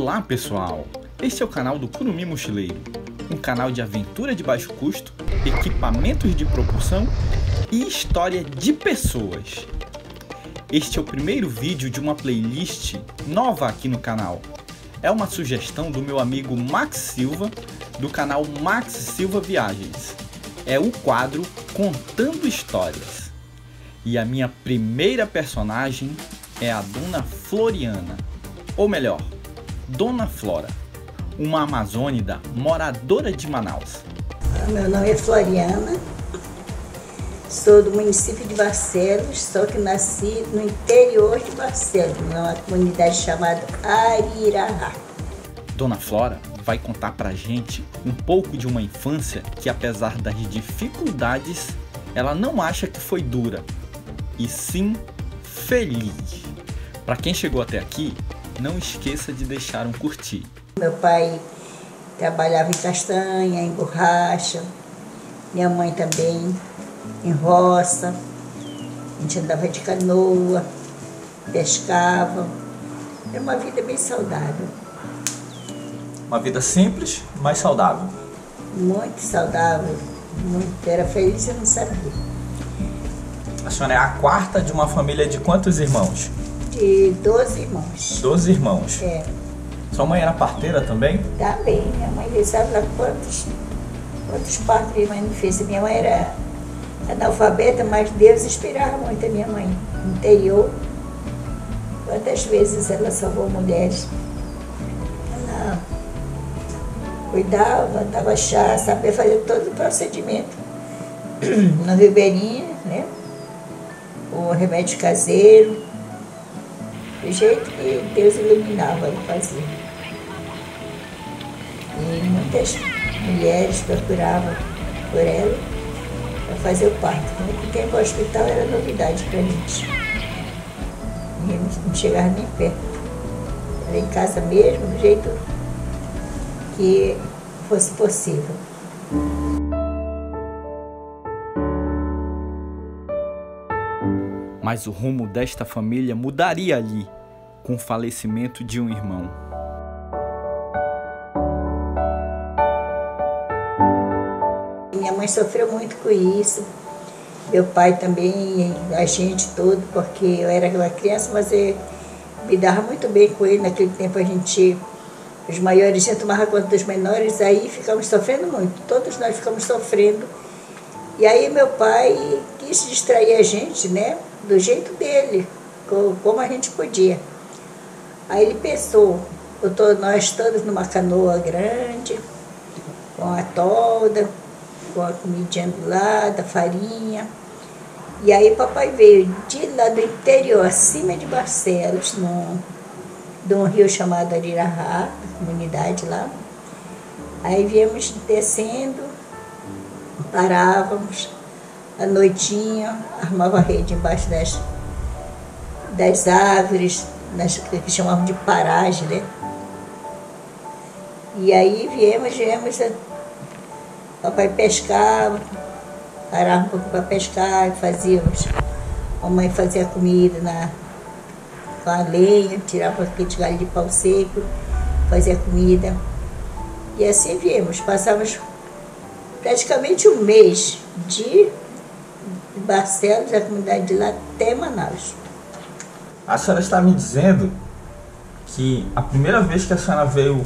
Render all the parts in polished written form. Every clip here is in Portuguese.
Olá pessoal, este é o canal do Curumim Mochileiro, um canal de aventura de baixo custo, equipamentos de propulsão e história de pessoas. Este é o primeiro vídeo de uma playlist nova aqui no canal. É uma sugestão do meu amigo Max Silva, do canal Max Silva Viagens. É o quadro Contando Histórias. E a minha primeira personagem é a Dona Floriana, ou melhor, Dona Flora, uma amazônida moradora de Manaus. Meu nome é Floriana, sou do município de Barcelos, só que nasci no interior de Barcelos, numa comunidade chamada Arirahá. Dona Flora vai contar pra gente um pouco de uma infância que, apesar das dificuldades, ela não acha que foi dura, e sim feliz. Para quem chegou até aqui, não esqueça de deixar um curtir. Meu pai trabalhava em castanha, em borracha, minha mãe também em roça, a gente andava de canoa, pescava, era uma vida bem saudável. Uma vida simples, mas saudável. Muito saudável, muito, era feliz e não sabia. A senhora é a quarta de uma família de quantos irmãos? De 12 irmãos. 12 irmãos. É. Sua mãe era parteira também? Também, minha mãe fez, sabe lá quantos partos minha mãe não fez. Minha mãe era analfabeta, mas Deus inspirava muito a minha mãe. No interior, quantas vezes ela salvou mulheres. Ela cuidava, dava chá, sabia fazer todo o procedimento. No Ribeirinho, né? O remédio caseiro, do jeito que Deus iluminava, ela fazia. E muitas mulheres procuravam por ela para fazer o parto. Naquele tempo o hospital era novidade para a gente. E não chegava nem perto. Era em casa mesmo, do jeito que fosse possível. Mas o rumo desta família mudaria ali, com o falecimento de um irmão. Minha mãe sofreu muito com isso, meu pai também, a gente todo, porque eu era uma criança, mas eu me dava muito bem com ele. Naquele tempo os maiores já tomavam conta dos menores, aí ficamos sofrendo muito, todos nós ficamos sofrendo. E aí meu pai quis distrair a gente, né, do jeito dele, como a gente podia. Aí ele pensou, botou nós todos numa canoa grande, com a tolda, com a comidinha do lado, a farinha. E aí papai veio de lá do interior, acima de Barcelos, de um rio chamado Arirahá, comunidade lá. Aí viemos descendo, parávamos, à noitinha, armava a rede embaixo das árvores, que chamavam de paragem, né? E aí viemos, papai pescava, parava um pouco para pescar, a mãe fazia comida com a lenha, tirava aquele galho de pau seco, fazia comida. E assim viemos, passávamos praticamente um mês de Barcelos, a comunidade de lá, até Manaus. A senhora está me dizendo que a primeira vez que a senhora veio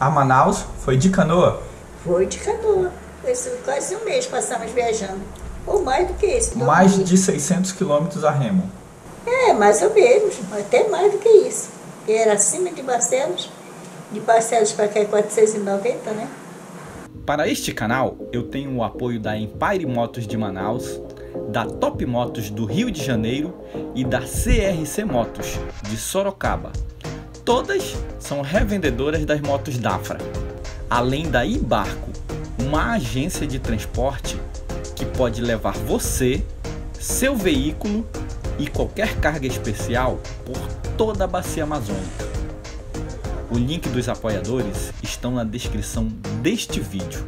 a Manaus foi de canoa? Foi de canoa. Foi quase um mês passamos viajando. Ou mais do que isso. Mais de 600 quilômetros a remo. É, mais ou menos. Até mais do que isso. Porque era acima de Barcelos para cá é 490, né? Para este canal, eu tenho o apoio da Empire Motos de Manaus, da Top Motos do Rio de Janeiro e da CRC Motos de Sorocaba. Todas são revendedoras das motos Dafra, além da Ibarco, uma agência de transporte que pode levar você, seu veículo e qualquer carga especial por toda a bacia amazônica. O link dos apoiadores estão na descrição deste vídeo.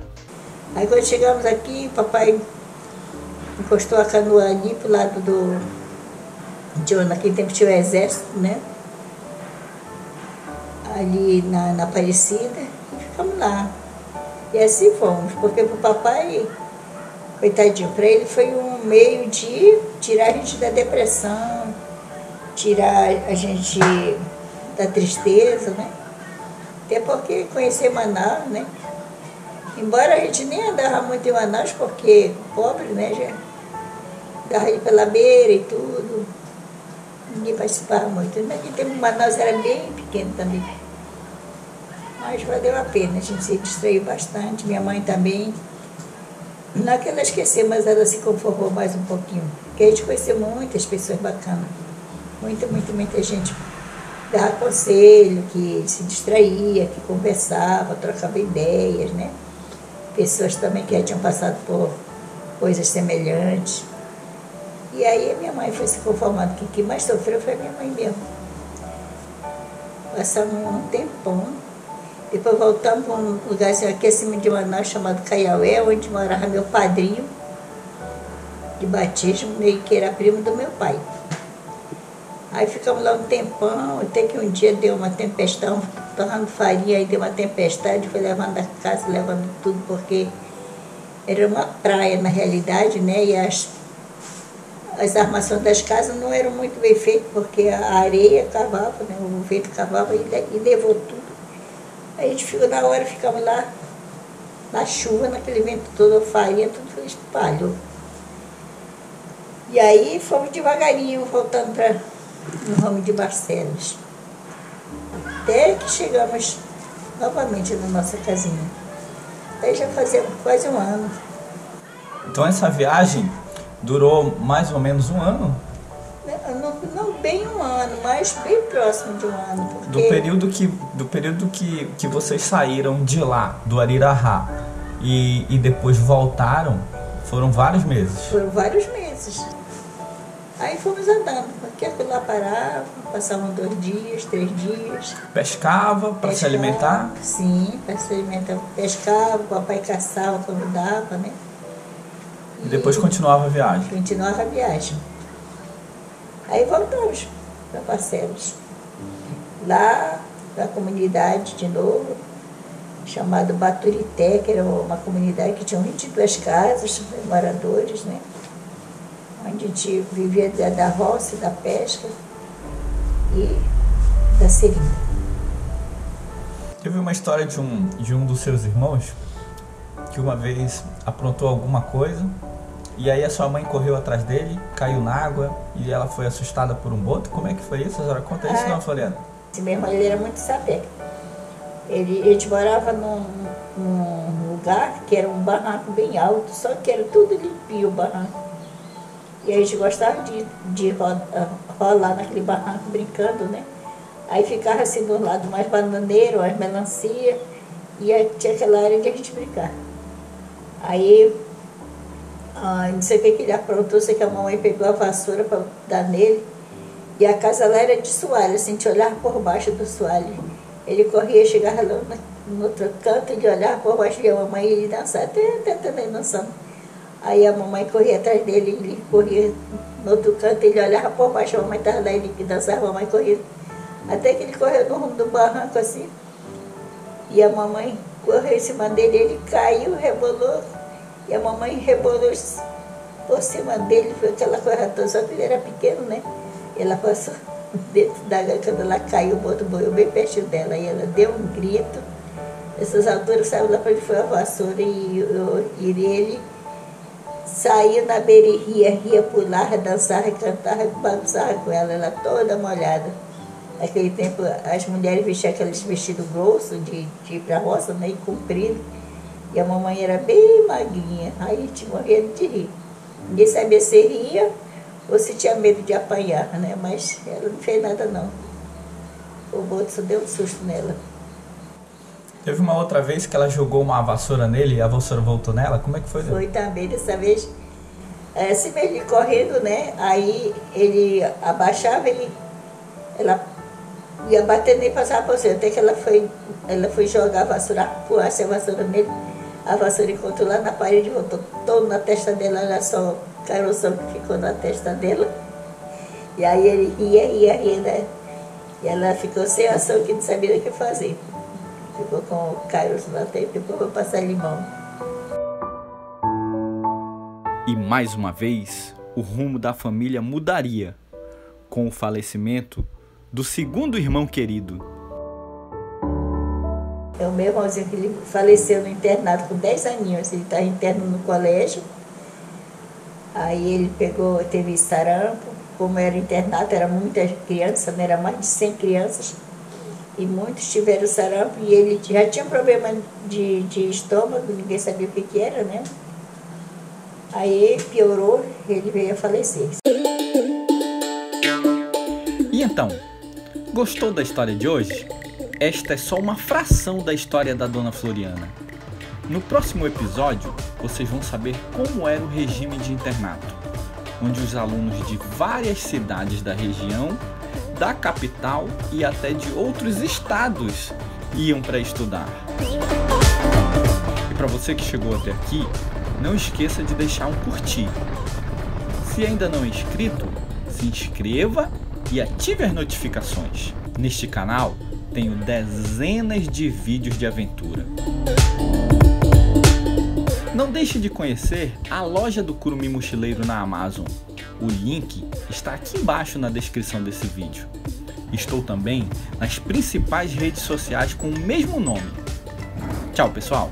Aí quando chegamos aqui, papai encostou a canoa ali pro lado de onde naquele tempo tinha o exército, né? ali na Aparecida, e ficamos lá. E assim fomos, porque para o papai, coitadinho, para ele foi um meio de tirar a gente da depressão, tirar a gente da tristeza, né? Até porque conhecer Manaus, né? Embora a gente nem andava muito em Manaus, porque pobre, né? Já andava aí pela beira e tudo. Ninguém participava muito. Naquele tempo Manaus era bem pequeno também. Mas valeu a pena, a gente se distraiu bastante, minha mãe também. Não é que ela esqueceu, mas ela se conformou mais um pouquinho. Porque a gente conheceu muitas pessoas bacanas. Muita gente dava conselho, que se distraía, que conversava, trocava ideias, né? Pessoas também que já tinham passado por coisas semelhantes. E aí a minha mãe foi se conformando, que quem mais sofreu foi a minha mãe mesmo. Passamos um tempão. Depois voltamos para um lugar aqui acima de Manaus chamado Caiaué, onde morava meu padrinho de batismo, que era primo do meu pai. Aí ficamos lá um tempão, até que um dia deu uma tempestade, torrando farinha, aí deu uma tempestade, foi levando a casa, levando tudo, porque era uma praia na realidade, né? E as armações das casas não eram muito bem feitas, porque a areia cavava, né? O vento cavava e levou tudo. Aí a gente ficou, na hora ficamos lá, na chuva, naquele vento todo, a farinha, tudo espalhou. E aí fomos devagarinho, voltando para no ramo de Barcelos. Até que chegamos novamente na nossa casinha. Aí já fazia quase um ano. Então essa viagem durou mais ou menos um ano? Não bem um ano, mas bem próximo de um ano. Porque Do período que vocês saíram de lá, do Arirahá, e depois voltaram, foram vários meses? Foram vários meses. Aí fomos andando, porque aquilo lá parava, passavam 2 dias, 3 dias. Pescava para se alimentar? Sim, para se alimentar. Pescava, o papai caçava quando dava, né? E depois continuava a viagem? Continuava a viagem. Aí voltamos para Barcelos. Lá, na comunidade de novo, chamada Baturité, que era uma comunidade que tinha 22 casas, moradores, né? Onde a gente vivia da roça, da pesca e da seringa. Teve uma história de um dos seus irmãos que uma vez aprontou alguma coisa e aí a sua mãe correu atrás dele, caiu na água e ela foi assustada por um boto. Como é que foi isso? A senhora conta isso, não, Floriana? Esse meu irmão, ele era muito saber. A gente morava num lugar que era um barranco bem alto, só que era tudo limpinho o barranco. E a gente gostava de rolar naquele barranco brincando, né? Aí ficava assim do lado mais bananeiro, as melancia, e aí tinha aquela área de a gente brincar. Aí, não sei o que ele aprontou, sei que a mamãe pegou a vassoura para dar nele, e a casa lá era de soalho, assim, a gente olhava por baixo do soalho. Ele corria, chegava lá no outro canto, ele olhava por baixo, e a mamãe ia dançar, até também dançando. Aí a mamãe corria atrás dele, ele corria no outro canto, ele olhava por baixo, a mamãe estava lá, ele dançava, a mamãe corria. Até que ele correu no rumo do barranco assim, e a mamãe correu em cima dele, ele caiu, rebolou, e a mamãe rebolou por cima dele, foi aquela coisa toda, só que ele era pequeno, né? Ela passou dentro da água, quando ela caiu, o boto boiou bem pertinho dela, e ela deu um grito, essas alturas saiu lá para ele, foi a vassoura, e ele saiu na beira e ria, pulava, dançava, cantava, bagunçava com ela toda molhada. Naquele tempo as mulheres vestiam aqueles vestidos grossos de ir para a roça, né, e comprido. E a mamãe era bem magrinha, aí a gente morria de rir. Ninguém sabia se ria ou se tinha medo de apanhar, né? Mas ela não fez nada não. O boto só deu um susto nela. Teve uma outra vez que ela jogou uma vassoura nele e a vassoura voltou nela? Como é que foi? Foi também, dessa vez, assim mesmo, ele correndo, né? Aí ele abaixava, ela ia bater nele e passava por cima. Até que ela foi jogar a vassoura, puasse a vassoura nele. A vassoura encontrou lá na parede, voltou todo na testa dela, olha só o caroção que ficou na testa dela. E aí ele ria, né? E ela ficou sem ação, que não sabia o que fazer. Ficou com o caroço na testa e depois foi passar limão. E mais uma vez, o rumo da família mudaria com o falecimento do segundo irmão querido. O meu irmãozinho, que ele faleceu no internato com 10 aninhos, ele estava interno no colégio. Aí ele teve sarampo, como era internato, era muita criança, né? Era mais de 100 crianças. E muitos tiveram sarampo e ele já tinha problema de estômago, ninguém sabia o que era, né? Aí piorou, ele veio a falecer. E então, gostou da história de hoje? Esta é só uma fração da história da Dona Floriana. No próximo episódio, vocês vão saber como era o regime de internato, onde os alunos de várias cidades da região, da capital e até de outros estados iam para estudar. E para você que chegou até aqui, não esqueça de deixar um curtir. Se ainda não é inscrito, se inscreva e ative as notificações. Neste canal, tenho dezenas de vídeos de aventura. Não deixe de conhecer a loja do Curumim Mochileiro na Amazon. O link está aqui embaixo na descrição desse vídeo. Estou também nas principais redes sociais com o mesmo nome. Tchau, pessoal!